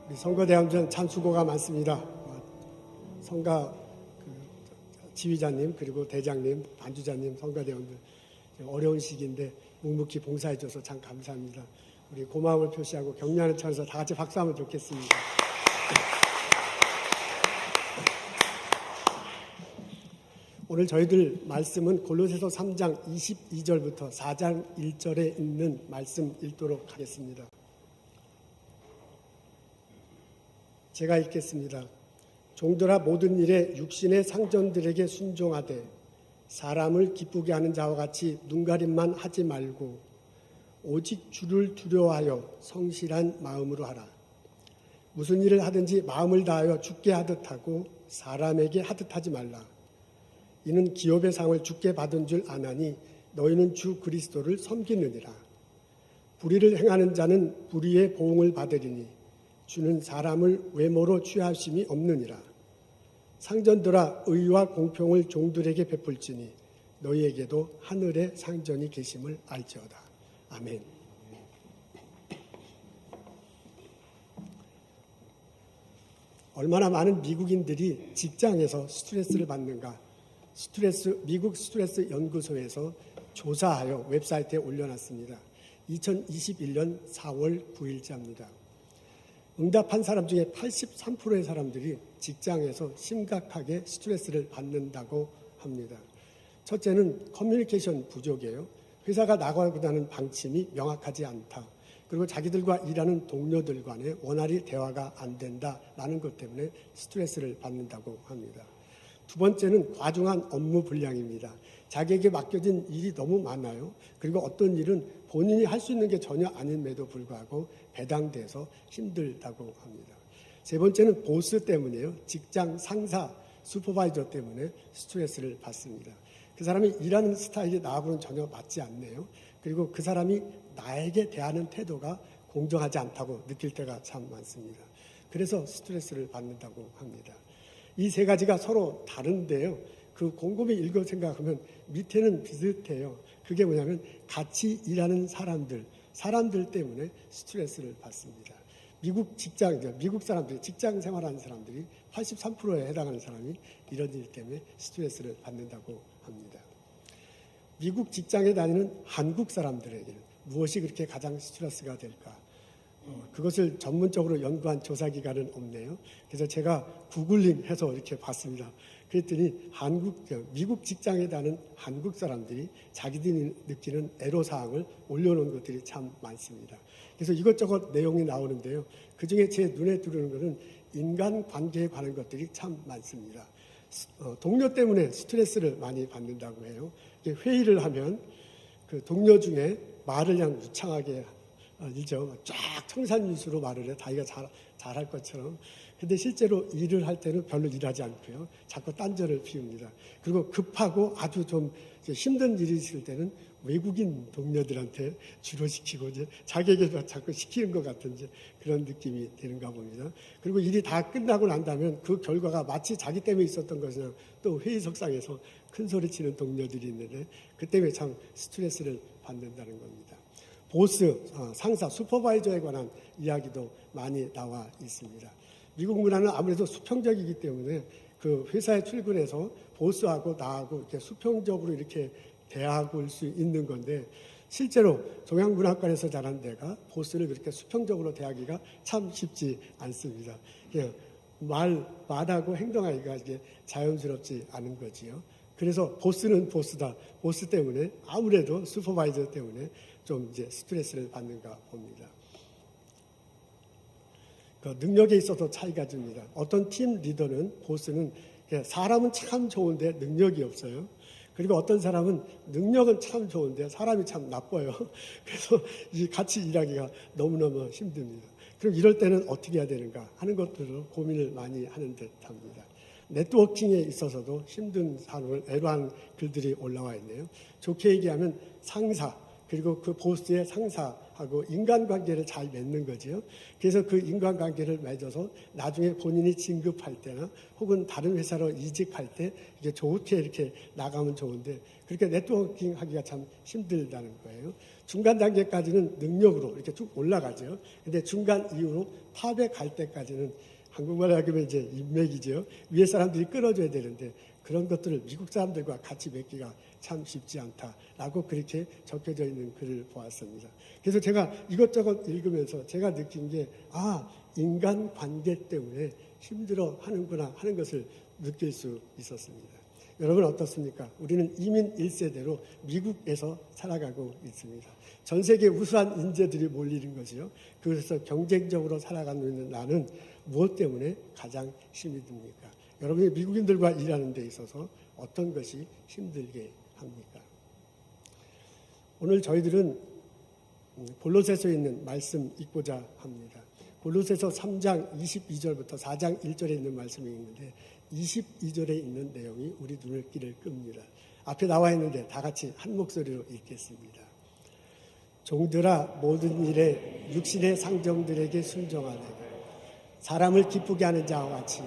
우리 성가대원전 참 수고가 많습니다. 성가 지휘자님 그리고 대장님, 반주자님, 성가대원들 어려운 시기인데 묵묵히 봉사해줘서 참 감사합니다. 우리 고마움을 표시하고 격려하는 차원에서 다 같이 박수하면 좋겠습니다. 오늘 저희들 말씀은 골로새서 3장 22절부터 4장 1절에 있는 말씀 읽도록 하겠습니다. 제가 읽겠습니다. 종들아 모든 일에 육신의 상전들에게 순종하되 사람을 기쁘게 하는 자와 같이 눈가림만 하지 말고 오직 주를 두려워하여 성실한 마음으로 하라. 무슨 일을 하든지 마음을 다하여 주께 하듯 하고 사람에게 하듯 하지 말라. 이는 기업의 상을 주께 받은 줄 아나니 너희는 주 그리스도를 섬기느니라. 불의를 행하는 자는 불의의 보응을 받으리니 주는 사람을 외모로 취하심이 없느니라. 상전들아 의와 공평을 종들에게 베풀지니 너희에게도 하늘에 상전이 계심을 알지어다. 아멘. 얼마나 많은 미국인들이 직장에서 스트레스를 받는가? 미국 스트레스 연구소에서 조사하여 웹사이트에 올려놨습니다. 2021년 4월 9일자입니다. 응답한 사람 중에 83%의 사람들이 직장에서 심각하게 스트레스를 받는다고 합니다. 첫째는 커뮤니케이션 부족이에요. 회사가 나가고자 하는 방침이 명확하지 않다. 그리고 자기들과 일하는 동료들 간에 원활히 대화가 안 된다라는 것 때문에 스트레스를 받는다고 합니다. 두 번째는 과중한 업무 분량입니다. 자기에게 맡겨진 일이 너무 많아요. 그리고 어떤 일은 본인이 할 수 있는 게 전혀 아님에도 불구하고 배당돼서 힘들다고 합니다. 세 번째는 보스 때문이에요. 직장 상사, 슈퍼바이저 때문에 스트레스를 받습니다. 그 사람이 일하는 스타일이 나하고는 전혀 맞지 않네요. 그리고 그 사람이 나에게 대하는 태도가 공정하지 않다고 느낄 때가 참 많습니다. 그래서 스트레스를 받는다고 합니다. 이 세 가지가 서로 다른데요. 그 곰곰이 읽어 생각하면 밑에는 비슷해요. 그게 뭐냐면 같이 일하는 사람들 때문에 스트레스를 받습니다. 미국 사람들이, 직장 생활하는 사람들이 83%에 해당하는 사람이 이런 일 때문에 스트레스를 받는다고 합니다. 미국 직장에 다니는 한국 사람들에게는 무엇이 그렇게 가장 스트레스가 될까? 그것을 전문적으로 연구한 조사기관은 없네요. 그래서 제가 구글링 해서 이렇게 봤습니다. 그랬더니 미국 직장에 다니는 한국 사람들이 자기들이 느끼는 애로사항을 올려놓은 것들이 참 많습니다. 그래서 이것저것 내용이 나오는데요. 그중에 제 눈에 들어오는 것은 인간관계에 관한 것들이 참 많습니다. 동료 때문에 스트레스를 많이 받는다고 해요. 회의를 하면 그 동료 중에 말을 그냥 유창하게 일죠. 쫙 청산유수로 말을 해. 자기가 잘할 것처럼. 근데 실제로 일을 할 때는 별로 일하지 않고요. 자꾸 딴저를 피웁니다. 그리고 급하고 아주 좀 힘든 일이 있을 때는 외국인 동료들한테 주로 시키고 이제 자기에게 자꾸 시키는 것 같은 이제 그런 느낌이 드는가 봅니다. 그리고 일이 다 끝나고 난 다음에 그 결과가 마치 자기 때문에 있었던 것이나 또 회의석상에서 큰 소리 치는 동료들이 있는데 그 때문에 참 스트레스를 받는다는 겁니다. 보스, 상사, 슈퍼바이저에 관한 이야기도 많이 나와 있습니다. 미국 문화는 아무래도 수평적이기 때문에 그 회사에 출근해서 보스하고 나하고 이렇게 수평적으로 이렇게 대화할 수 있는 건데 실제로 동양문화권에서 자란 데가 보스를 그렇게 수평적으로 대하기가 참 쉽지 않습니다. 말하고 행동하기가 이게 자연스럽지 않은 거지요. 그래서 보스는 보스다. 보스 때문에 아무래도 슈퍼바이저 때문에 좀 이제 스트레스를 받는가 봅니다. 그 능력에 있어서 차이가 줍니다. 어떤 팀 리더는 보스는 사람은 참 좋은데 능력이 없어요. 그리고 어떤 사람은 능력은 참 좋은데 사람이 참 나빠요. 그래서 같이 일하기가 너무너무 힘듭니다. 그럼 이럴 때는 어떻게 해야 되는가 하는 것들을 고민을 많이 하는 듯합니다. 네트워킹에 있어서도 힘든 상황을 애로한 글들이 올라와 있네요. 좋게 얘기하면 상사, 그리고 그 보스의 상사하고 인간관계를 잘 맺는 거죠. 그래서 그 인간관계를 맺어서 나중에 본인이 진급할 때나 혹은 다른 회사로 이직할 때 이게 좋게 이렇게 나가면 좋은데 그렇게 네트워킹 하기가 참 힘들다는 거예요. 중간 단계까지는 능력으로 이렇게 쭉 올라가죠. 근데 중간 이후로 탑에 갈 때까지는 한국말로 하면 이제 인맥이죠. 위에 사람들이 끌어줘야 되는데 그런 것들을 미국 사람들과 같이 맺기가 참 쉽지 않다라고 그렇게 적혀져 있는 글을 보았습니다. 그래서 제가 이것저것 읽으면서 제가 느낀 게 인간관계 때문에 힘들어 하는구나 하는 것을 느낄 수 있었습니다. 여러분 어떻습니까? 우리는 이민 1세대로 미국에서 살아가고 있습니다. 전 세계 우수한 인재들이 몰리는 거죠. 그래서 경쟁적으로 살아가고 있는 나는 무엇 때문에 가장 힘이 듭니까? 여러분이 미국인들과 일하는 데 있어서 어떤 것이 힘들게 합니까? 오늘 저희들은 골로새서에 있는 말씀 읽고자 합니다. 골로새서 3장 22절부터 4장 1절에 있는 말씀이 있는데 22절에 있는 내용이 우리 눈을 길을 끕니다. 앞에 나와 있는데 다 같이 한 목소리로 읽겠습니다. 종들아 모든 일에 육신의 상정들에게 순종하되 사람을 기쁘게 하는 자와 같이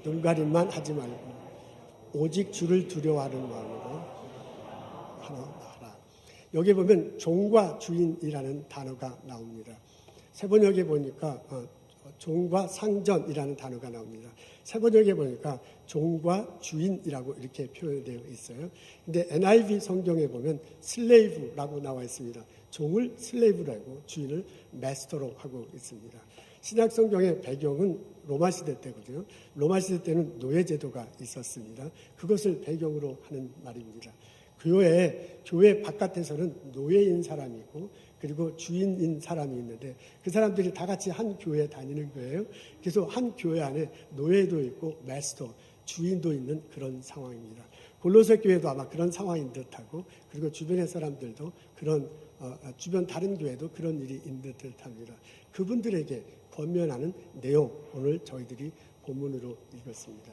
눈가림만 하지 말고 오직 주를 두려워하는 마음으로 하라. 여기 보면 종과 주인이라는 단어가 나옵니다. 세번역에 보니까 종과 상전이라는 단어가 나옵니다. 세번역에 보니까 종과 주인이라고 이렇게 표현되어 있어요. 근데 NIV 성경에 보면 슬레이브라고 나와 있습니다. 종을 슬레이브라고 주인을 마스터로 하고 있습니다. 신약 성경의 배경은 로마 시대 때거든요. 로마 시대 때는 노예 제도가 있었습니다. 그것을 배경으로 하는 말입니다. 교회 바깥에서는 노예인 사람이 있고 그리고 주인인 사람이 있는데 그 사람들이 다 같이 한 교회에 다니는 거예요. 그래서 한 교회 안에 노예도 있고 마스터, 주인도 있는 그런 상황입니다. 골로새 교회도 아마 그런 상황인 듯하고 그리고 주변의 사람들도 그런 주변 다른 교회도 그런 일이 있는 듯합니다. 그분들에게 권면하는 내용 오늘 저희들이 본문으로 읽었습니다.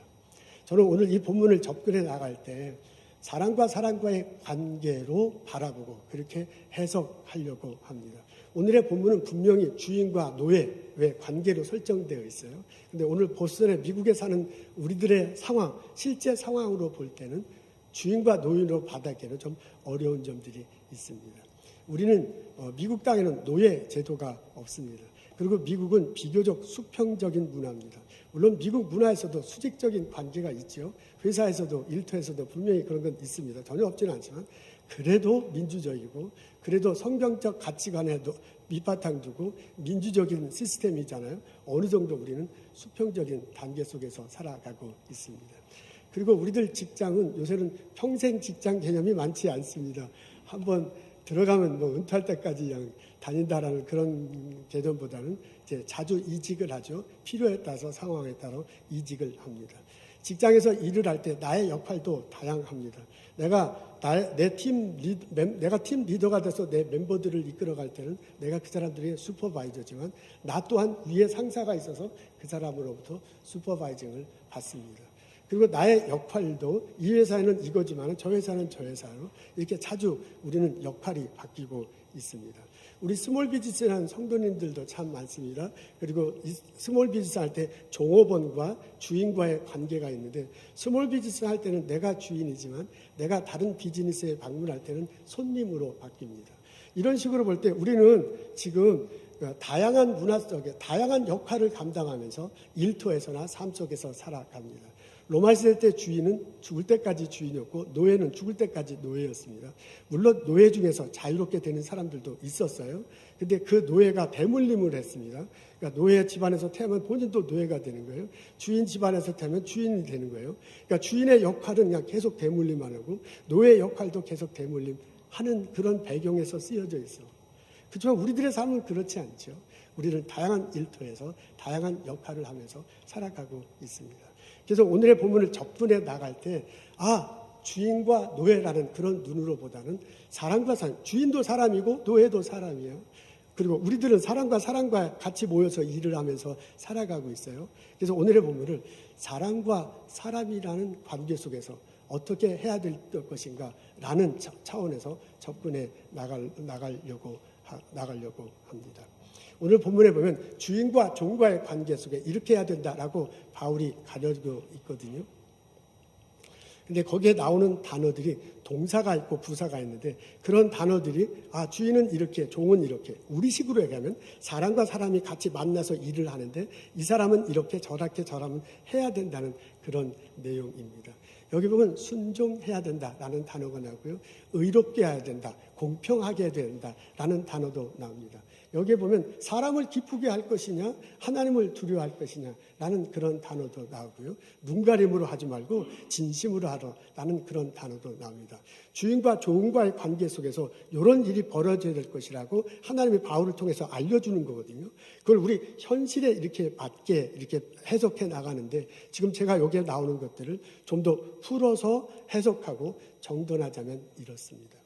저는 오늘 이 본문을 접근해 나갈 때 사람과 사람과의 관계로 바라보고 그렇게 해석하려고 합니다. 오늘의 본문은 분명히 주인과 노예의 관계로 설정되어 있어요. 그런데 오늘 보스턴의 미국에 사는 우리들의 상황, 실제 상황으로 볼 때는 주인과 노인으로 받아기에는 좀 어려운 점들이 있습니다. 우리는 미국 땅에는 노예 제도가 없습니다. 그리고 미국은 비교적 수평적인 문화입니다. 물론 미국 문화에서도 수직적인 관계가 있죠. 회사에서도 일터에서도 분명히 그런 건 있습니다. 전혀 없지는 않지만 그래도 민주적이고 그래도 성경적 가치관에도 밑바탕 두고 민주적인 시스템이잖아요. 어느 정도 우리는 수평적인 단계 속에서 살아가고 있습니다. 그리고 우리들 직장은 요새는 평생 직장 개념이 많지 않습니다. 한번 들어가면 은퇴할 때까지 그냥 다닌다라는 그런 개념보다는 이제 자주 이직을 하죠. 필요에 따라서 상황에 따라 이직을 합니다. 직장에서 일을 할 때 나의 역할도 다양합니다. 내가 팀 리더가 돼서 내 멤버들을 이끌어갈 때는 내가 그 사람들의 슈퍼바이저지만 나 또한 위에 상사가 있어서 그 사람으로부터 슈퍼바이징을 받습니다. 그리고 나의 역할도 이 회사에는 이거지만 저 회사는 저 회사로 이렇게 자주 우리는 역할이 바뀌고 있습니다. 우리 스몰 비즈니스 하는 성도님들도 참 많습니다. 그리고 이 스몰 비즈니스 할 때 종업원과 주인과의 관계가 있는데 스몰 비즈니스 할 때는 내가 주인이지만 내가 다른 비즈니스에 방문할 때는 손님으로 바뀝니다. 이런 식으로 볼 때 우리는 지금 다양한 문화 속에 다양한 역할을 감당하면서 일터에서나 삶 속에서 살아갑니다. 로마 시대 때 주인은 죽을 때까지 주인이었고 노예는 죽을 때까지 노예였습니다. 물론 노예 중에서 자유롭게 되는 사람들도 있었어요. 근데 그 노예가 대물림을 했습니다. 그러니까 노예 집안에서 태어나면 본인도 노예가 되는 거예요. 주인 집안에서 태어나면 주인이 되는 거예요. 그러니까 주인의 역할은 그냥 계속 대물림만 하고 노예의 역할도 계속 대물림하는 그런 배경에서 쓰여져 있어. 그렇지만 우리들의 삶은 그렇지 않죠. 우리는 다양한 일터에서 다양한 역할을 하면서 살아가고 있습니다. 그래서 오늘의 본문을 접근해 나갈 때 주인과 노예라는 그런 눈으로 보다는 사람과 사람, 주인도 사람이고 노예도 사람이에요. 그리고 우리들은 사람과 사람과 같이 모여서 일을 하면서 살아가고 있어요. 그래서 오늘의 본문을 사람과 사람이라는 관계 속에서 어떻게 해야 될 것인가라는 차원에서 접근해 나가려고 합니다. 오늘 본문에 보면 주인과 종과의 관계 속에 이렇게 해야 된다라고 바울이 가르치고 있거든요. 근데 거기에 나오는 단어들이 동사가 있고 부사가 있는데 그런 단어들이 주인은 이렇게 종은 이렇게 우리식으로 얘기하면 사람과 사람이 같이 만나서 일을 하는데 이 사람은 이렇게 저렇게 저라면 해야 된다는 그런 내용입니다. 여기 보면 순종해야 된다라는 단어가 나오고요. 의롭게 해야 된다, 공평하게 해야 된다라는 단어도 나옵니다. 여기에 보면 사람을 기쁘게 할 것이냐 하나님을 두려워할 것이냐라는 그런 단어도 나오고요. 눈가림으로 하지 말고 진심으로 하라라는 그런 단어도 나옵니다. 주인과 종과의 관계 속에서 이런 일이 벌어져야 될 것이라고 하나님이 바울을 통해서 알려주는 거거든요. 그걸 우리 현실에 이렇게 맞게 이렇게 해석해 나가는데 지금 제가 여기에 나오는 것들을 좀 더 풀어서 해석하고 정돈하자면 이렇습니다.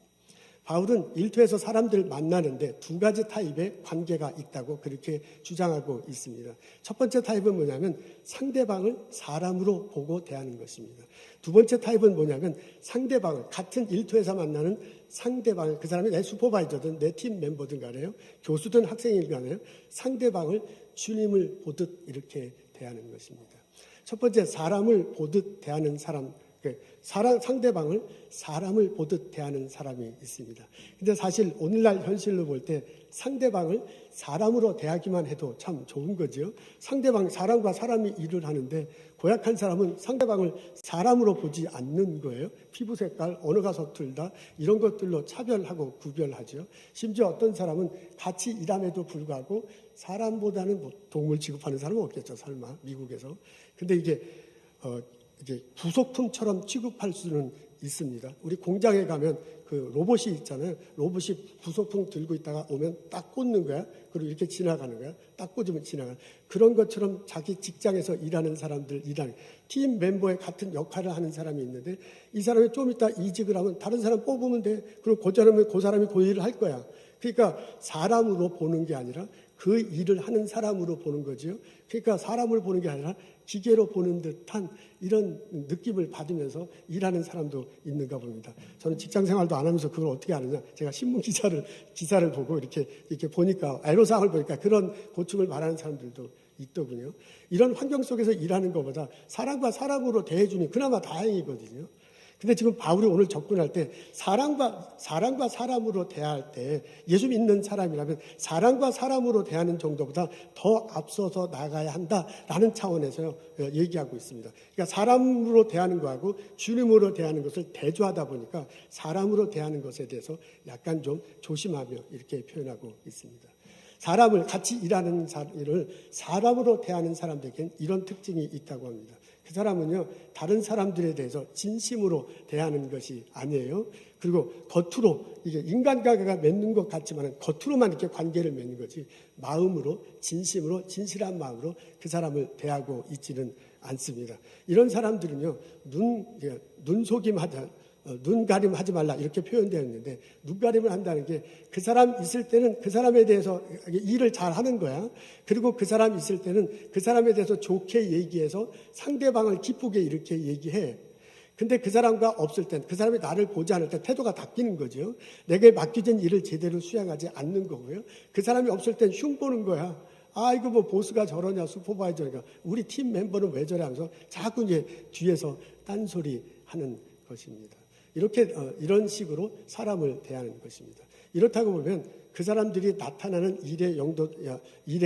바울은 일터에서 사람들 만나는데 두 가지 타입의 관계가 있다고 그렇게 주장하고 있습니다. 첫 번째 타입은 뭐냐면 상대방을 사람으로 보고 대하는 것입니다. 두 번째 타입은 뭐냐면 상대방을 같은 일터에서 만나는 상대방을 그 사람이 내 슈퍼바이저든 내 팀 멤버든 간에요. 교수든 학생이든 간에요. 상대방을 주님을 보듯 이렇게 대하는 것입니다. 첫 번째 사람을 보듯 대하는 사람 상대방을 사람을 보듯 대하는 사람이 있습니다. 근데 사실 오늘날 현실로 볼 때 상대방을 사람으로 대하기만 해도 참 좋은 거죠. 사람과 사람이 일을 하는데 고약한 사람은 상대방을 사람으로 보지 않는 거예요. 피부 색깔, 언어가 서툴다 이런 것들로 차별하고 구별하죠. 심지어 어떤 사람은 같이 일함에도 불구하고 사람보다는 동물 취급하는 사람은 없겠죠. 설마 미국에서. 근데 이게 부속품처럼 취급할 수는 있습니다. 우리 공장에 가면 그 로봇이 있잖아요. 로봇이 부속품 들고 있다가 오면 딱 꽂는 거야. 그리고 이렇게 지나가는 거야. 딱 꽂으면 지나가는. 그런 것처럼 자기 직장에서 일하는 사람들, 팀 멤버의 같은 역할을 하는 사람이 있는데 이 사람이 좀 이따 이직을 하면 다른 사람 뽑으면 돼. 그리고 그 사람이 그 일을 할 거야. 그러니까 사람으로 보는 게 아니라 그 일을 하는 사람으로 보는 거죠. 그러니까 사람을 보는 게 아니라 기계로 보는 듯한 이런 느낌을 받으면서 일하는 사람도 있는가 봅니다. 저는 직장 생활도 안 하면서 그걸 어떻게 아느냐. 제가 신문 기사를 보고 이렇게 보니까, 애로사항을 보니까 그런 고충을 말하는 사람들도 있더군요. 이런 환경 속에서 일하는 것보다 사람과 사람으로 대해주니 그나마 다행이거든요. 근데 지금 바울이 오늘 접근할 때 사람과 사람으로 대할 때 예수 믿는 사람이라면 사람과 사람으로 대하는 정도보다 더 앞서서 나가야 한다라는 차원에서 얘기하고 있습니다. 그러니까 사람으로 대하는 것하고 주님으로 대하는 것을 대조하다 보니까 사람으로 대하는 것에 대해서 약간 좀 조심하며 이렇게 표현하고 있습니다. 사람을 같이 일하는 일을 사람으로 대하는 사람들에게는 이런 특징이 있다고 합니다. 그 사람은요, 다른 사람들에 대해서 진심으로 대하는 것이 아니에요. 그리고 겉으로, 이게 인간관계가 맺는 것 같지만 겉으로만 이렇게 관계를 맺는 거지, 마음으로, 진심으로, 진실한 마음으로 그 사람을 대하고 있지는 않습니다. 이런 사람들은요, 눈가림 하지 말라 이렇게 표현되어 있는데, 눈가림을 한다는 게 그 사람 있을 때는 그 사람에 대해서 일을 잘 하는 거야. 그리고 그 사람 있을 때는 그 사람에 대해서 좋게 얘기해서 상대방을 기쁘게 이렇게 얘기해. 근데 그 사람과 없을 땐, 그 사람이 나를 보지 않을 때 태도가 바뀌는 거죠. 내게 맡겨진 일을 제대로 수행하지 않는 거고요. 그 사람이 없을 땐 흉 보는 거야. 이거 뭐 보스가 저러냐, 슈퍼바이저니까 우리 팀 멤버는 왜 저래 하면서 자꾸 이제 뒤에서 딴소리 하는 것입니다. 이런 식으로 사람을 대하는 것입니다. 이렇다고 보면 그 사람들이 나타나는 일의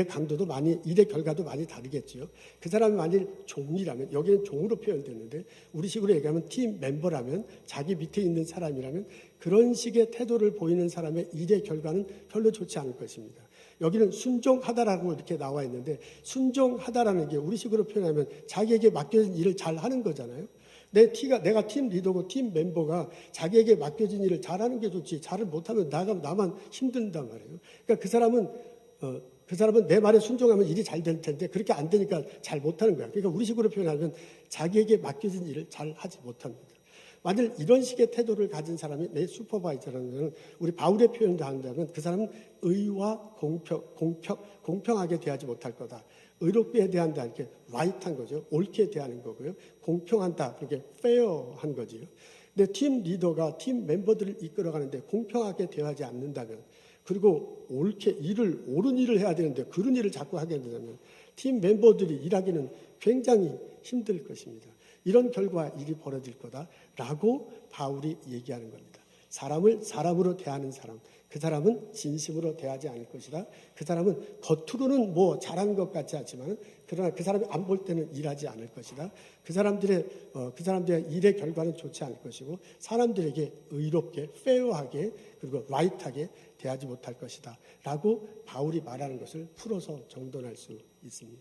강도도 일의 결과도 많이 다르겠죠. 그 사람이 만일 종이라면, 여기는 종으로 표현됐는데, 우리식으로 얘기하면 팀 멤버라면, 자기 밑에 있는 사람이라면, 그런 식의 태도를 보이는 사람의 일의 결과는 별로 좋지 않을 것입니다. 여기는 순종하다라고 이렇게 나와 있는데, 순종하다라는 게 우리식으로 표현하면 자기에게 맡겨진 일을 잘 하는 거잖아요. 내가 팀 리더고 팀 멤버가 자기에게 맡겨진 일을 잘하는 게 좋지, 잘을 못하면 나만 힘든단 말이에요. 그러니까 그 사람은 내 말에 순종하면 일이 잘 될 텐데 그렇게 안 되니까 잘 못하는 거야. 그러니까 우리식으로 표현하면 자기에게 맡겨진 일을 잘 하지 못합니다. 만일 이런 식의 태도를 가진 사람이 내 슈퍼바이저라는 것은, 우리 바울의 표현도 한다면 그 사람은 의와 공평하게 대하지 못할 거다. 의롭게 대한다, 이렇게 right한 거죠. 옳게 대하는 거고요. 공평한다, 그렇게 fair한 거지요. 근데 팀 리더가 팀 멤버들을 이끌어가는데 공평하게 대하지 않는다면, 그리고 옳게 옳은 일을 해야 되는데 그런 일을 자꾸 하게 된다면 팀 멤버들이 일하기는 굉장히 힘들 것입니다. 이런 결과 일이 벌어질 거다라고 바울이 얘기하는 겁니다. 사람을 사람으로 대하는 사람, 그 사람은 진심으로 대하지 않을 것이다. 그 사람은 겉으로는 뭐 잘하는 것 같지 않지만 그러나 그 사람이 안 볼 때는 일하지 않을 것이다. 그 사람들의 일의 결과는 좋지 않을 것이고 사람들에게 의롭게, 페어하게 그리고 라이트하게 대하지 못할 것이다. 라고 바울이 말하는 것을 풀어서 정돈할 수 있습니다.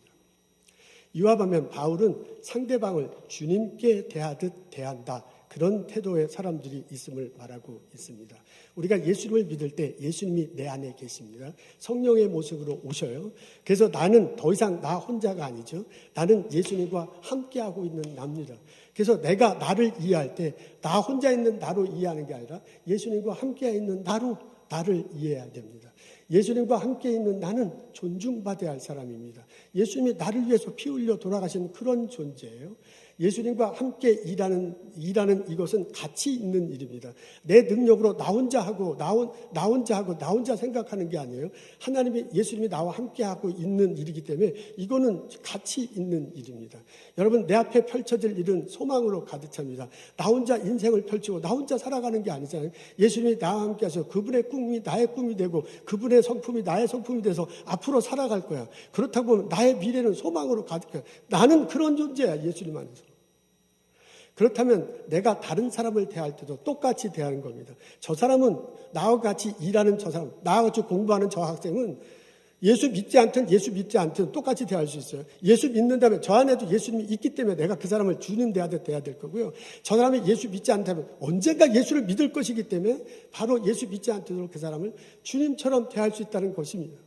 이와 반면 바울은 상대방을 주님께 대하듯 대한다. 그런 태도의 사람들이 있음을 말하고 있습니다. 우리가 예수님을 믿을 때 예수님이 내 안에 계십니다. 성령의 모습으로 오셔요. 그래서 나는 더 이상 나 혼자가 아니죠. 나는 예수님과 함께하고 있는 나입니다. 그래서 내가 나를 이해할 때 나 혼자 있는 나로 이해하는 게 아니라 예수님과 함께 있는 나로 나를 이해해야 됩니다. 예수님과 함께 있는 나는 존중받아야 할 사람입니다. 예수님이 나를 위해서 피 흘려 돌아가신 그런 존재예요. 예수님과 함께 일하는 이것은 가치 있는 일입니다. 내 능력으로 나 혼자 생각하는 게 아니에요. 하나님이 예수님이 나와 함께 하고 있는 일이기 때문에 이거는 가치 있는 일입니다. 여러분, 내 앞에 펼쳐질 일은 소망으로 가득 찹니다. 나 혼자 인생을 펼치고 나 혼자 살아가는 게 아니잖아요. 예수님이 나와 함께 하셔서 그분의 꿈이 나의 꿈이 되고 그분의 성품이 나의 성품이 돼서 앞으로 살아갈 거야. 그렇다고 보면 나의 미래는 소망으로 가득해요. 나는 그런 존재야, 예수님 안에서. 그렇다면 내가 다른 사람을 대할 때도 똑같이 대하는 겁니다. 저 사람은 나와 같이 일하는 저 사람, 나와 같이 공부하는 저 학생은 예수 믿지 않든 똑같이 대할 수 있어요. 예수 믿는다면 저 안에도 예수님이 있기 때문에 내가 그 사람을 주님 대하듯 대해야 될 거고요. 저 사람이 예수 믿지 않다면 언젠가 예수를 믿을 것이기 때문에 바로 예수 믿지 않도록 그 사람을 주님처럼 대할 수 있다는 것입니다.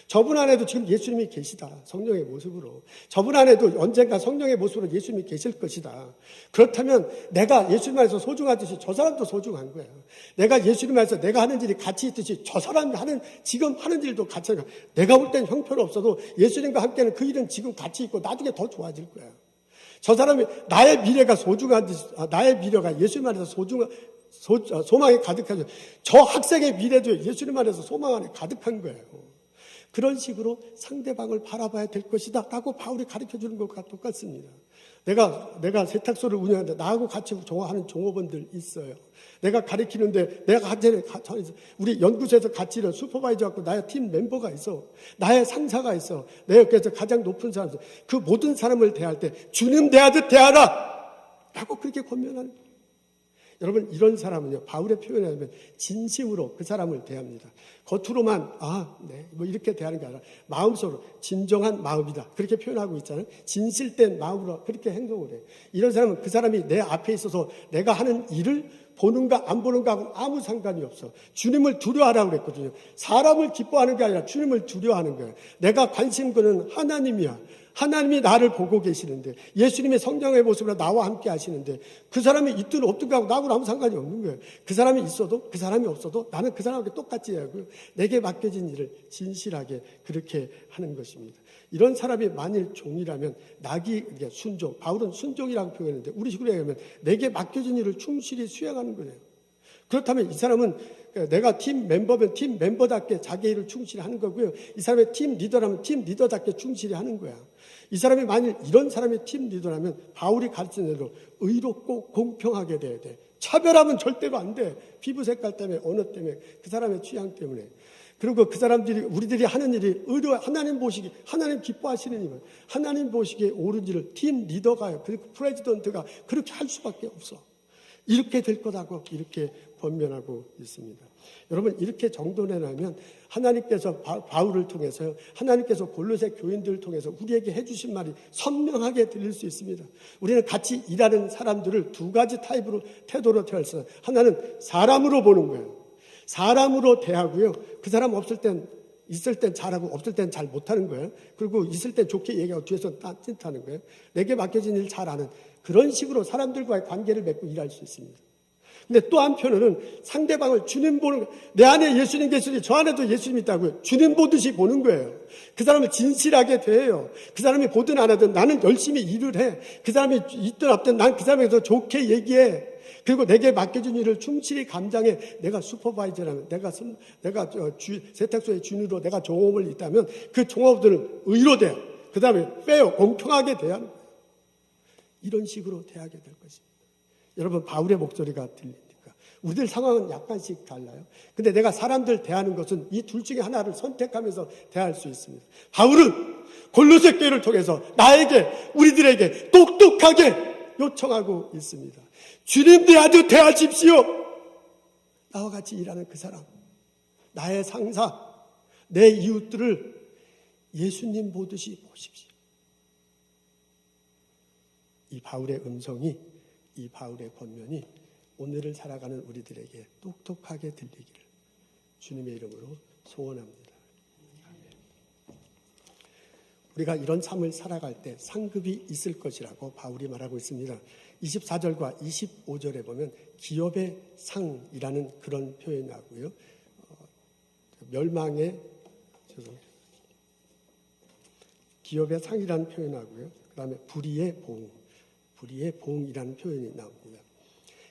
저분 안에도 지금 예수님이 계시다. 성령의 모습으로. 저분 안에도 언젠가 성령의 모습으로 예수님이 계실 것이다. 그렇다면 내가 예수님 안에서 소중하듯이 저 사람도 소중한 거예요. 내가 예수님 안에서 내가 하는 일이 가치 있듯이 저 사람이 지금 하는 일도 가치 있고, 내가 볼 때는 형편이 없어도 예수님과 함께하는 그 일은 지금 가치 있고 나중에 더 좋아질 거예요. 저 사람이 나의 미래가 소중하듯이, 나의 미래가 예수님 안에서 소망에 가득하죠. 저 학생의 미래도 예수님 안에서 소망 안에 가득한 거예요. 그런 식으로 상대방을 바라봐야 될 것이다 라고 바울이 가르쳐주는 것과 똑같습니다. 내가 세탁소를 운영하는데 나하고 같이 하는 종업원들 있어요. 내가 가르치는데 우리 연구소에서 같이 일하는 슈퍼바이저 갖고 나의 팀 멤버가 있어. 나의 상사가 있어. 내 옆에서 가장 높은 사람. 그 모든 사람을 대할 때 주님 대하듯 대하라 라고 그렇게 권면하는 거예요. 여러분, 이런 사람은요, 바울의 표현에 하면 진심으로 그 사람을 대합니다. 겉으로만 뭐 이렇게 대하는 게 아니라 마음속으로 진정한 마음이다 그렇게 표현하고 있잖아요. 진실된 마음으로 그렇게 행동을 해요. 이런 사람은 그 사람이 내 앞에 있어서 내가 하는 일을 보는가 안 보는가 하고는 아무 상관이 없어. 주님을 두려워하라고 그랬거든요. 사람을 기뻐하는 게 아니라 주님을 두려워하는 거예요. 내가 관심 거는 하나님이야. 하나님이 나를 보고 계시는데, 예수님의 성령의 모습으로 나와 함께 하시는데, 그 사람이 있든 없든 하고 나하고는 아무 상관이 없는 거예요. 그 사람이 있어도 그 사람이 없어도 나는 그 사람에게 똑같이 해야 하고요. 내게 맡겨진 일을 진실하게 그렇게 하는 것입니다. 이런 사람이 만일 종이라면 순종, 바울은 순종이라고 표현했는데 우리 식으로 얘기하면 내게 맡겨진 일을 충실히 수행하는 거예요. 그렇다면 이 사람은 내가 팀 멤버면 팀 멤버답게 자기 일을 충실히 하는 거고요. 이 사람의 팀 리더라면 팀 리더답게 충실히 하는 거야. 이 사람이 만일 이런 사람의 팀 리더라면 바울이 가르치는 대로 의롭고 공평하게 돼야 돼. 차별하면 절대로 안 돼. 피부 색깔 때문에, 언어 때문에, 그 사람의 취향 때문에. 그리고 그 사람들이, 우리들이 하는 일이 하나님 보시기, 하나님 기뻐하시는 일은 하나님 보시기에 옳은 일을 팀 리더가요. 그리고 프레지던트가 그렇게 할 수밖에 없어. 이렇게 될 거라고 이렇게 권면하고 있습니다. 여러분, 이렇게 정돈해놓으면 하나님께서 바울을 통해서요, 하나님께서 골로새 교인들을 통해서 우리에게 해주신 말이 선명하게 들릴 수 있습니다. 우리는 같이 일하는 사람들을 두 가지 태도로 대해서, 하나는 사람으로 보는 거예요. 사람으로 대하고요. 그 사람 있을 땐 잘하고 없을 땐 잘 못하는 거예요. 그리고 있을 땐 좋게 얘기하고 뒤에서 딴짓하는 거예요. 내게 맡겨진 일 잘하는 그런 식으로 사람들과의 관계를 맺고 일할 수 있습니다. 근데 또 한편으로는 상대방을 주님 보는, 내 안에 예수님 계시니 저 안에도 예수님 있다고요. 주님 보듯이 보는 거예요. 그 사람을 진실하게 대해요. 그 사람이 보든 안 하든 나는 열심히 일을 해. 그 사람이 있든 없든 난 그 사람에 더 좋게 얘기해. 그리고 내게 맡겨준 일을 충실히 감당해. 내가 슈퍼바이저라면, 내가 세탁소의 주인으로 내가 종업을 있다면 그 종업들은 의로 돼요. 그 다음에 빼요. 공평하게 대하는 거예요. 이런 식으로 대하게 될 것입니다. 여러분, 바울의 목소리가 들립니까? 우리들 상황은 약간씩 달라요. 근데 내가 사람들 대하는 것은 이 둘 중에 하나를 선택하면서 대할 수 있습니다. 바울은 골로새 교회를 통해서 나에게, 우리들에게 똑똑하게 요청하고 있습니다. 주님 대하듯 대하십시오. 나와 같이 일하는 그 사람, 나의 상사, 내 이웃들을 예수님 보듯이 보십시오. 이 바울의 음성이, 이 바울의 권면이 오늘을 살아가는 우리들에게 똑똑하게 들리기를 주님의 이름으로 소원합니다. 우리가 이런 삶을 살아갈 때 상급이 있을 것이라고 바울이 말하고 있습니다. 24절과 25절에 보면 기업의 상이라는 그런 표현이 나오고요. 기업의 상이라는 표현이 나오고요. 그 다음에 불의의 보응이라는 표현이 나옵니다.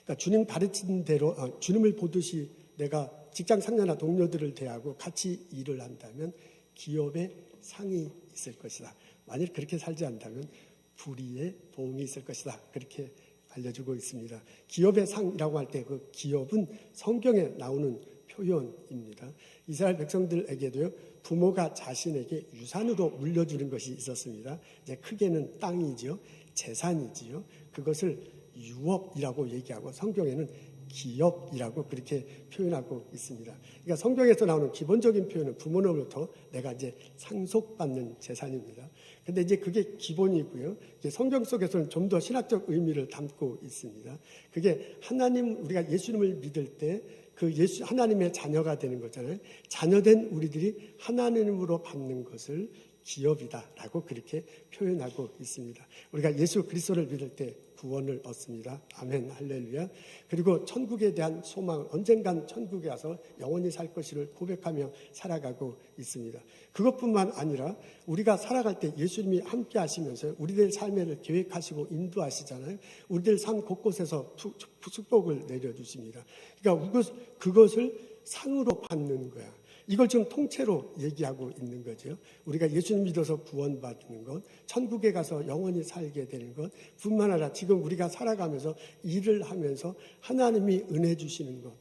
그러니까 주님 가르친 대로, 주님을 보듯이 내가 직장 상사나 동료들을 대하고 같이 일을 한다면 기업의 상이 있을 것이다. 만일 그렇게 살지 않다면 불의의 보응이 있을 것이다. 그렇게 알려주고 있습니다. 기업의 상이라고 할 때 그 기업은 성경에 나오는 표현입니다. 이스라엘 백성들에게도요, 부모가 자신에게 유산으로 물려주는 것이 있었습니다. 이제 크게는 땅이지요, 재산이지요. 그것을 유업이라고 얘기하고 성경에는 기업이라고 그렇게 표현하고 있습니다. 그러니까 성경에서 나오는 기본적인 표현은 부모로부터 내가 이제 상속받는 재산입니다. 근데 이제 그게 기본이고요. 이제 성경 속에서는 좀 더 신학적 의미를 담고 있습니다. 그게 하나님, 우리가 예수님을 믿을 때 그 하나님의 자녀가 되는 거잖아요. 자녀된 우리들이 하나님으로 받는 것을 기업이다라고 그렇게 표현하고 있습니다. 우리가 예수 그리스도를 믿을 때 구원을 얻습니다. 아멘, 할렐루야. 그리고 천국에 대한 소망, 언젠간 천국에 가서 영원히 살 것을 고백하며 살아가고 있습니다. 그것뿐만 아니라 우리가 살아갈 때 예수님이 함께 하시면서 우리들 삶을 계획하시고 인도하시잖아요. 우리들 삶 곳곳에서 축복을 내려주십니다. 그러니까 그것을 상으로 받는 거야. 이걸 지금 통째로 얘기하고 있는 거죠. 우리가 예수님 믿어서 구원받는 것, 천국에 가서 영원히 살게 되는 것 뿐만 아니라 지금 우리가 살아가면서 일을 하면서 하나님이 은혜 주시는 것,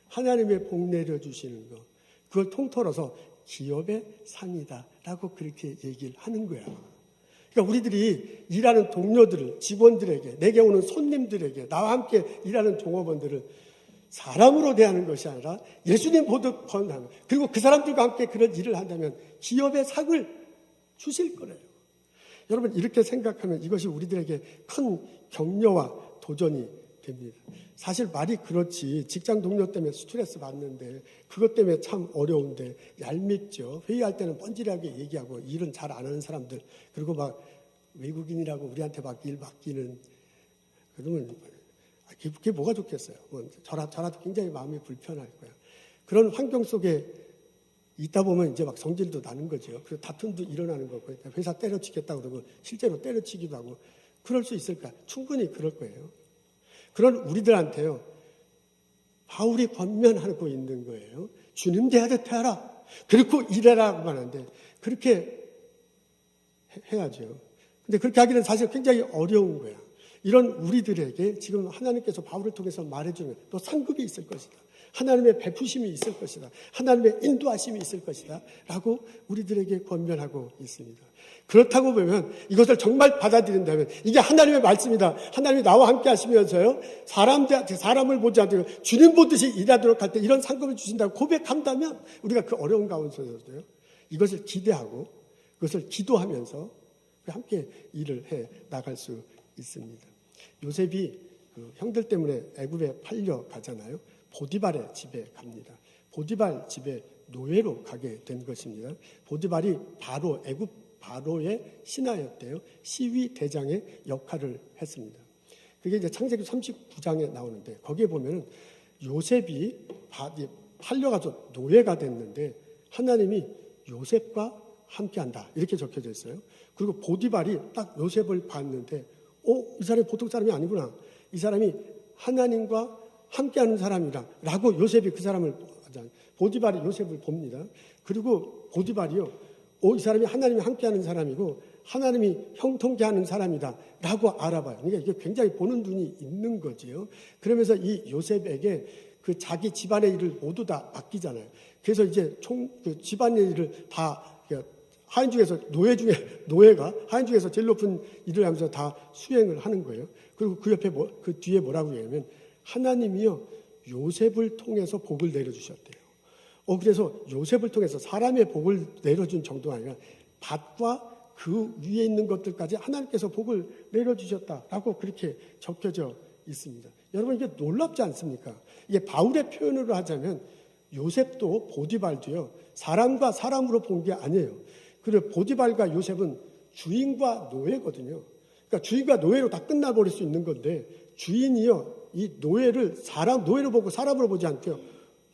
하나님의 복 내려주시는 것, 그걸 통틀어서 기업의 상이다라고 그렇게 얘기를 하는 거야. 그러니까 우리들이 일하는 동료들을, 직원들에게, 내게 오는 손님들에게, 나와 함께 일하는 종업원들을 사람으로 대하는 것이 아니라 예수님 보듯 권하는, 그리고 그 사람들과 함께 그런 일을 한다면 기업의 상을 주실 거래요. 여러분, 이렇게 생각하면 이것이 우리들에게 큰 격려와 도전이 됩니다. 사실 말이 그렇지, 직장 동료 때문에 스트레스 받는데 그것 때문에 참 어려운데 얄밉죠. 회의할 때는 뻔질하게 얘기하고 일은 잘 안 하는 사람들, 그리고 막 외국인이라고 우리한테 막 일 맡기는, 그러면 그게 뭐가 좋겠어요. 저라도 굉장히 마음이 불편할 거예요. 그런 환경 속에 있다 보면 이제 막 성질도 나는 거죠. 그래서 다툼도 일어나는 거고, 회사 때려치겠다고 그러고 실제로 때려치기도 하고, 그럴 수 있을까? 충분히 그럴 거예요. 그런 우리들한테요, 바울이 권면하고 있는 거예요. 주님 대하듯 대하라. 그리고 일해라고 하는데 그렇게 해야죠. 근데 그렇게 하기는 사실 굉장히 어려운 거야. 이런 우리들에게 지금 하나님께서 바울을 통해서 말해주면 또 상급이 있을 것이다. 하나님의 베푸심이 있을 것이다. 하나님의 인도하심이 있을 것이다. 라고 우리들에게 권면하고 있습니다. 그렇다고 보면 이것을 정말 받아들인다면 이게 하나님의 말씀이다. 하나님이 나와 함께 하시면서요, 사람을 보지 않고 주님 보듯이 일하도록 할 때 이런 상급을 주신다고 고백한다면 우리가 그 어려운 가운데서도요, 이것을 기대하고 그것을 기도하면서 함께 일을 해 나갈 수 있습니다. 요셉이 그 형들 때문에 애굽에 팔려 가잖아요. 보디발의 집에 갑니다. 보디발 집에 노예로 가게 된 것입니다. 보디발이 애굽 바로의 신하였대요. 시위 대장의 역할을 했습니다. 그게 이제 창세기 39장에 나오는데 거기에 보면은 요셉이 팔려가서 노예가 됐는데 하나님이 요셉과 함께한다 이렇게 적혀져 있어요. 그리고 보디발이 딱 요셉을 봤는데 이 사람이 보통 사람이 아니구나. 이 사람이 하나님과 함께하는 사람이다 라고 요셉이 그 사람을 보디발이 요셉을 봅니다. 그리고 보디발이요 이 사람이 하나님이 함께하는 사람이고 하나님이 형통케 하는 사람이다 라고 알아봐요. 그러니까 이게 굉장히 보는 눈이 있는 거지요. 그러면서 이 요셉에게 그 자기 집안의 일을 모두 다 맡기잖아요. 그래서 이제 그 집안의 일을 다 하인 중에서 노예가 하인 중에서 제일 높은 일을 하면서 다 수행을 하는 거예요. 그리고 그 옆에 그 뒤에 뭐라고 얘기하면 하나님이요 요셉을 통해서 복을 내려주셨대요. 그래서 요셉을 통해서 사람의 복을 내려준 정도가 아니라 밭과 그 위에 있는 것들까지 하나님께서 복을 내려주셨다라고 그렇게 적혀져 있습니다. 여러분 이게 놀랍지 않습니까? 이게 바울의 표현으로 하자면 요셉도 보디발도요 사람과 사람으로 본 게 아니에요. 그리고 보디발과 요셉은 주인과 노예거든요. 그러니까 주인과 노예로 다 끝나버릴 수 있는 건데 주인이요 이 노예를 노예로 보고 사람으로 보지 않고요.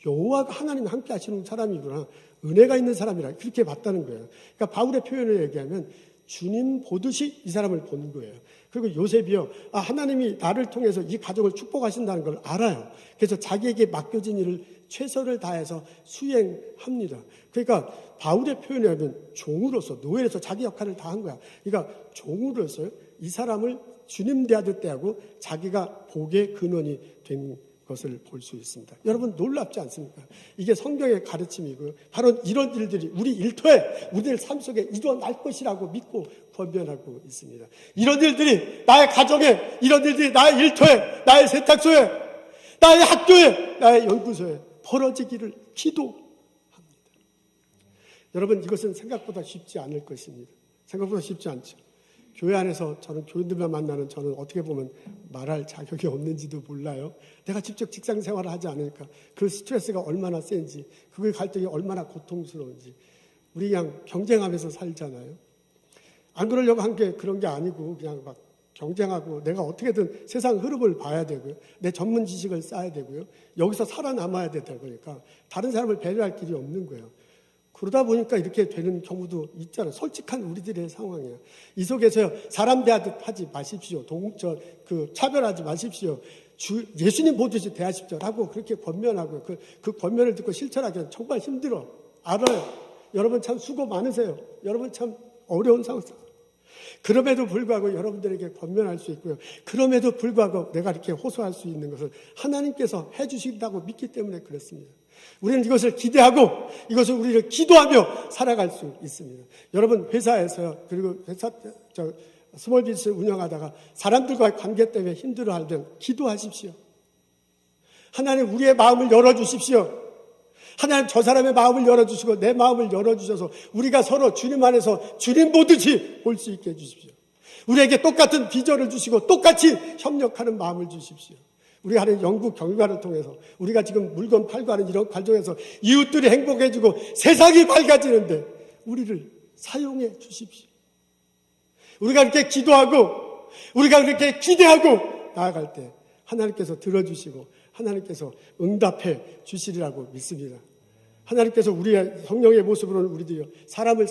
여호와가 하나님이 함께 하시는 사람이구나. 은혜가 있는 사람이라 그렇게 봤다는 거예요. 그러니까 바울의 표현을 얘기하면 주님 보듯이 이 사람을 본 거예요. 그리고 요셉이요. 하나님이 나를 통해서 이 가족을 축복하신다는 걸 알아요. 그래서 자기에게 맡겨진 일을 최선을 다해서 수행합니다. 그러니까 바울의 표현에 하면 종으로서 노예로서 자기 역할을 다 한 거야. 그러니까 종으로서 이 사람을 주님 대하듯 대하고 자기가 복의 근원이 된 것을 볼 수 있습니다. 여러분 놀랍지 않습니까? 이게 성경의 가르침이고요. 바로 이런 일들이 우리 일터에 우리들 삶 속에 일어날 것이라고 믿고 권면하고 있습니다. 이런 일들이 나의 가정에 이런 일들이 나의 일터에 나의 세탁소에 나의 학교에 나의 연구소에 벌어지기를 기도합니다. 여러분 이것은 생각보다 쉽지 않을 것입니다. 생각보다 쉽지 않죠. 교회 안에서 저는 교인들만 만나는 저는 어떻게 보면 말할 자격이 없는지도 몰라요. 내가 직접 직장 생활을 하지 않으니까 그 스트레스가 얼마나 센지 그의 갈등이 얼마나 고통스러운지 우리 그냥 경쟁하면서 살잖아요. 안 그러려고 한 게 그런 게 아니고 그냥 막 경쟁하고 내가 어떻게든 세상 흐름을 봐야 되고요. 내 전문 지식을 쌓아야 되고요. 여기서 살아남아야 되다 보니까 다른 사람을 배려할 길이 없는 거예요. 그러다 보니까 이렇게 되는 경우도 있잖아요. 솔직한 우리들의 상황이에요. 이 속에서요, 사람 대하듯 하지 마십시오. 차별하지 마십시오. 예수님 보듯이 대하십시오라고 그렇게 권면하고요. 그 권면을 듣고 실천하기는 정말 힘들어. 알아요. 여러분 참 수고 많으세요. 여러분 참 어려운 상황. 그럼에도 불구하고 여러분들에게 권면할 수 있고요. 그럼에도 불구하고 내가 이렇게 호소할 수 있는 것을 하나님께서 해주신다고 믿기 때문에 그렇습니다. 우리는 이것을 기대하고 이것을 우리를 기도하며 살아갈 수 있습니다. 여러분 회사에서요. 그리고 스몰 비즈니스 운영하다가 사람들과의 관계 때문에 힘들어할 때 기도하십시오. 하나님 우리의 마음을 열어주십시오. 하나님 저 사람의 마음을 열어주시고 내 마음을 열어주셔서 우리가 서로 주님 안에서 주님 보듯이 볼 수 있게 해주십시오. 우리에게 똑같은 비전을 주시고 똑같이 협력하는 마음을 주십시오. 우리가 하는 연구 경과를 통해서 우리가 지금 물건 팔고 하는 이런 과정에서 이웃들이 행복해지고 세상이 밝아지는데 우리를 사용해 주십시오. 우리가 이렇게 기도하고 우리가 그렇게 기대하고 나아갈 때 하나님께서 들어주시고 하나님께서 응답해 주시리라고 믿습니다. 하나님께서 우리의 성령의 모습으로는 우리들이요 사람을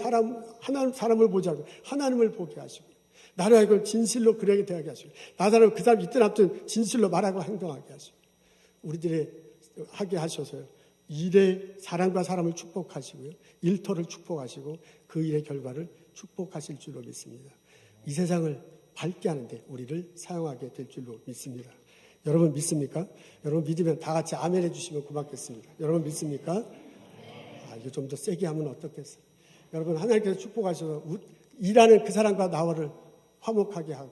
보지 않고 하나님을 보게 하시고 나를 알고 진실로 그에게 대하게 하시고 나사로 그 사람 있든 없든 진실로 말하고 행동하게 하시고 우리들의 하게 하셔서요 일에 사람과 사람을 축복하시고요 일터를 축복하시고 그 일의 결과를 축복하실 줄로 믿습니다. 이 세상을 밝게 하는데 우리를 사용하게 될 줄로 믿습니다. 여러분 믿습니까? 여러분 믿으면 다 같이 아멘 해주시면 고맙겠습니다. 여러분 믿습니까? 이거 좀 더 세게 하면 어떻겠어요? 여러분 하나님께서 축복하셔서 일하는 그 사람과 나와를 화목하게 하고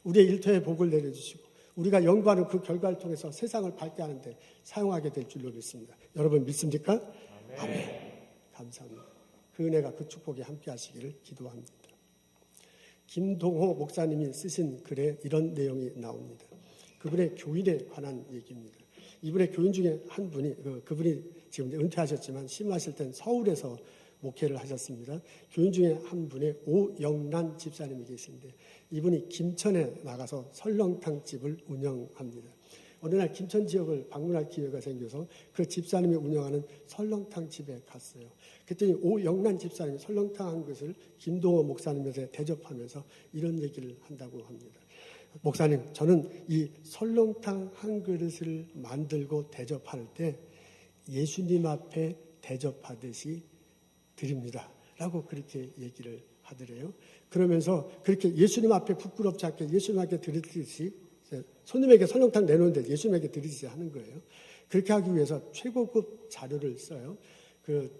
우리의 일터에 복을 내려주시고 우리가 연구하는 그 결과를 통해서 세상을 밝게 하는데 사용하게 될 줄로 믿습니다. 여러분 믿습니까? 아멘. 감사합니다. 그 은혜가 그 축복이 함께 하시기를 기도합니다. 김동호 목사님이 쓰신 글에 이런 내용이 나옵니다. 그분의 교인에 관한 얘기입니다. 이분의 교인 중에 한 분이 그분이 지금 은퇴하셨지만 심하실 땐 서울에서 목회를 하셨습니다. 교인 중에 한 분의 오영란 집사님이 계신데 이분이 김천에 나가서 설렁탕 집을 운영합니다. 어느 날 김천 지역을 방문할 기회가 생겨서 그 집사님이 운영하는 설렁탕 집에 갔어요. 그랬더니 오영란 집사님이 설렁탕 한 것을 김동호 목사님한테 대접하면서 이런 얘기를 한다고 합니다. 목사님, 저는 이 설렁탕 한 그릇을 만들고 대접할 때 예수님 앞에 대접하듯이 드립니다. 라고 그렇게 얘기를 하더래요. 그러면서 그렇게 예수님 앞에 부끄럽지 않게 예수님 앞에 드리듯이 손님에게 설렁탕 내놓는데 예수님에게 드리듯이 하는 거예요. 그렇게 하기 위해서 최고급 자료를 써요. 그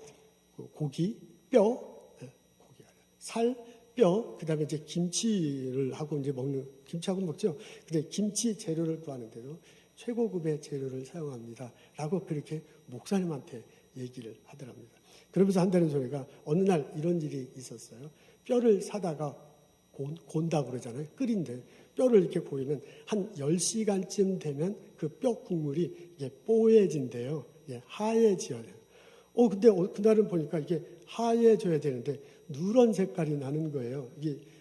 고기, 뼈, 살, 뼈, 그 다음에 이제 김치를 하고 이제 먹는, 김치하고 먹죠. 근데 김치 재료를 구하는데도 최고급의 재료를 사용합니다. 라고 그렇게 목사님한테 얘기를 하더랍니다. 그러면서 한다는 소리가 어느 날 이런 일이 있었어요. 뼈를 사다가 곤다고 그러잖아요. 끓인데 뼈를 이렇게 고이면 한 10시간쯤 되면 그 뼈 국물이 이게 뽀얘진대요. 하얘져요. 근데 그날은 보니까 이게 하얘져야 되는데 누런 색깔이 나는 거예요.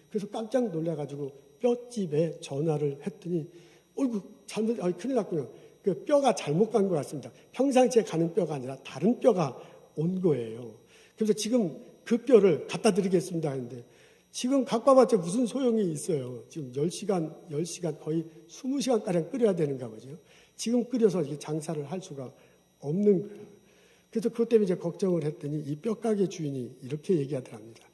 그래서 깜짝 놀라가지고 뼈집에 전화를 했더니 큰일 났군요. 그 뼈가 잘못 간 것 같습니다. 평상시에 가는 뼈가 아니라 다른 뼈가 온 거예요. 그래서 지금 그 뼈를 갖다 드리겠습니다 했는데 지금 갖고 와봤자 무슨 소용이 있어요. 지금 10시간 거의 20시간가량 끓여야 되는가 보죠. 지금 끓여서 이게 장사를 할 수가 없는 거예요. 그래서 그것 때문에 이제 걱정을 했더니 이 뼈가게 주인이 이렇게 얘기하더랍니다.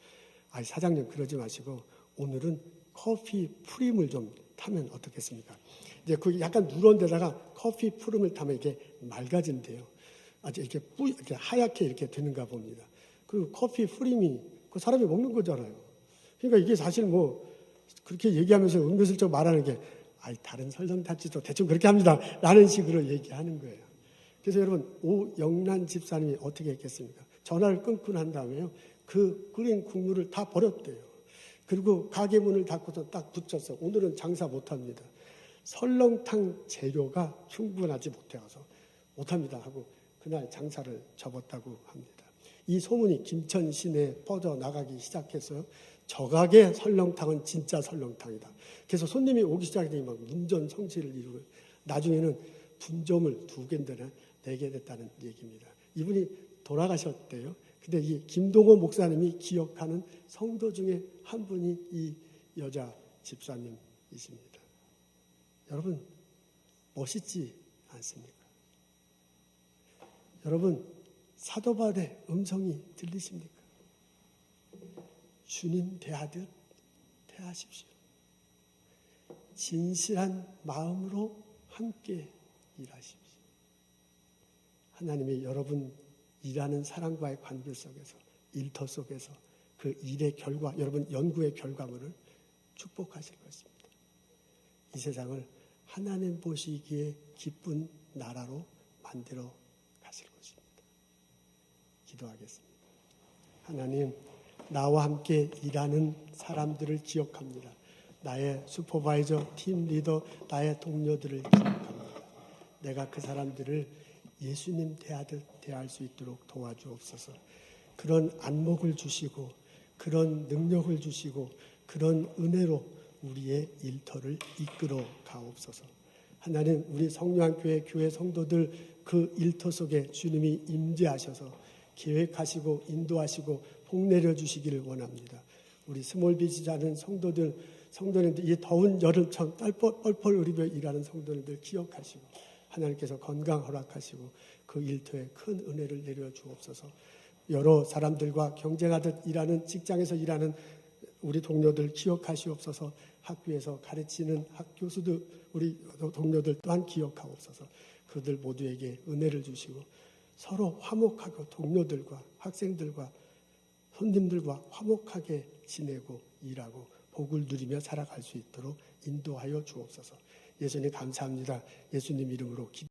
사장님 그러지 마시고 오늘은 커피 프림을 좀 타면 어떻겠습니까? 이제 그 약간 누런 데다가 커피 프림을 타면 이게 맑아진대요. 아주 이렇게 이렇게 하얗게 이렇게 되는가 봅니다. 그리고 커피 프림이 그 사람이 먹는 거잖아요. 그러니까 이게 사실 뭐 그렇게 얘기하면서 은근슬쩍 말하는 게 다른 설렁탕집도 대충 그렇게 합니다. 라는 식으로 얘기하는 거예요. 그래서 여러분 오영란 집사님이 어떻게 했겠습니까? 전화를 끊고 난 다음에요. 그 끓인 국물을 다 버렸대요. 그리고 가게 문을 닫고서 딱 붙였어. 오늘은 장사 못합니다. 설렁탕 재료가 충분하지 못합니다 하고 그날 장사를 접었다고 합니다. 이 소문이 김천 시내에 뻗어나가기 시작해서 저 가게 설렁탕은 진짜 설렁탕이다. 그래서 손님이 오기 시작하더니 막 문전성시를 이루고 나중에는 분점을 2개인데나 4개 됐다는 얘기입니다. 이분이 돌아가셨대요. 근데 이 김동호 목사님이 기억하는 성도 중에 한 분이 이 여자 집사님이십니다. 여러분 멋있지 않습니까? 여러분 사도 바울의 음성이 들리십니까? 주님 대하듯 대하십시오. 진실한 마음으로 함께 일하십시오. 하나님이 여러분 일하는 사람과의 관계 속에서 일터 속에서 그 일의 결과, 여러분 연구의 결과물을 축복하실 것입니다. 이 세상을 하나님 보시기에 기쁜 나라로 만들어 가실 것입니다. 기도하겠습니다. 하나님, 나와 함께 일하는 사람들을 기억합니다. 나의 슈퍼바이저, 팀 리더, 나의 동료들을 기억합니다. 내가 그 사람들을 예수님 대하듯 대할 수 있도록 도와주옵소서. 그런 안목을 주시고 그런 능력을 주시고 그런 은혜로 우리의 일터를 이끌어 가옵소서. 하나님, 우리 성령교회 교회 성도들 그 일터 속에 주님이 임재하셔서 계획하시고 인도하시고 복내려 주시기를 원합니다. 우리 스몰 비즈니스 하는 성도님들 이 더운 여름처럼 뻘뻘 흐리며 일하는 성도님들 기억하시고 하나님께서 건강 허락하시고 그 일터에 큰 은혜를 내려 주옵소서. 여러 사람들과 경쟁하듯 일하는 직장에서 일하는 우리 동료들 기억하시옵소서. 학교에서 가르치는 교수들 우리 동료들 또한 기억하옵소서. 그들 모두에게 은혜를 주시고 서로 화목하고 동료들과 학생들과 손님들과 화목하게 지내고 일하고 복을 누리며 살아갈 수 있도록 인도하여 주옵소서. 예수님 감사합니다. 예수님 이름으로